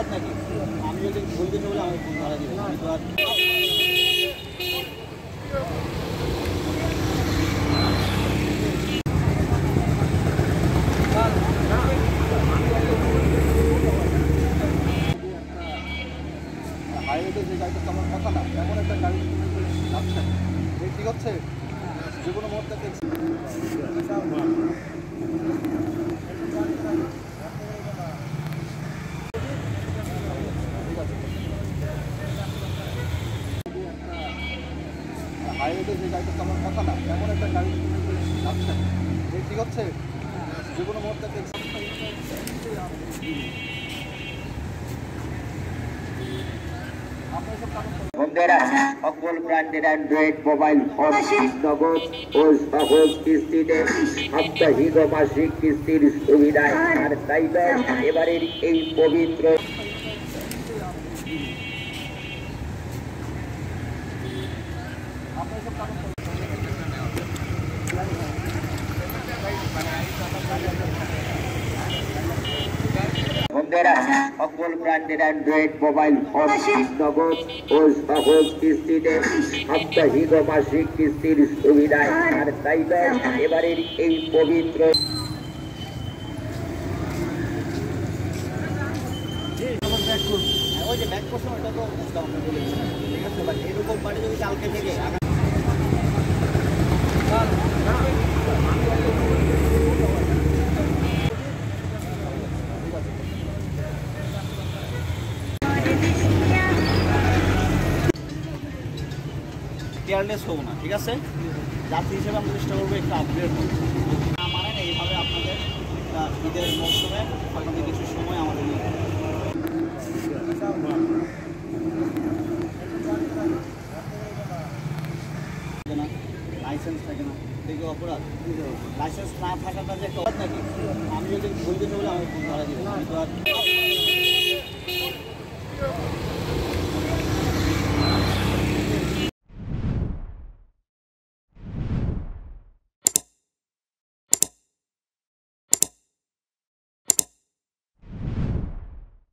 নাকি আমি যদি বলতে চলে আমাকে ফোন ধরা দিবেন আমি তো আর হাইওয়েতে যে গাড়িটা আমার কথা না এমন একটা গাড়ি যাচ্ছে ঠিক হচ্ছে যে কোনো মুহূর্তে হাইওয়েতে যে গাড়িটা আমার কথা না এমন একটা গাড়ি যাচ্ছে ঠিক হচ্ছে যে কোনো মুহূর্তে বন্ধুরা সকল ব্র্যান্ডের অ্যান্ড্রয়েড মোবাইল ফোন নগদ ও সহজ কিস্তিতে সাপ্তাহিক ও মাসিক কিস্তির সুবিধায় আর তাই এবারের এই পবিত্র বন্ধুরা সকল ব্র্যান্ডের অ্যান্ড্রয়েড মোবাইল ফোন নগদ ও সহজ কিস্তিতে সাপ্তাহিক ও মাসিক কিস্তির সুবিধায় আর তাই এবারের এই পবিত্র ওই যে ব্যাক করছে ওটা তো ঠিক আছে বাট এরকম পারে যদি কালকে থেকে কেয়ারলেস হবো না ঠিক আছে যাত্রী হিসেবে আমরা চেষ্টা করবো একটু আপগ্রেড করবো মানে না এইভাবে আপনাদের ঈদের মৌসুমে আপনাদের কিছু সময় আমাদের নিয়ে না লাইসেন্স থাকে না দেখে অপরাধ লাইসেন্স না থাকাটা যে একটা নাকি আমি যদি বলতে চলে আমাকে ফোন ধরা দিবেন আমি তো আর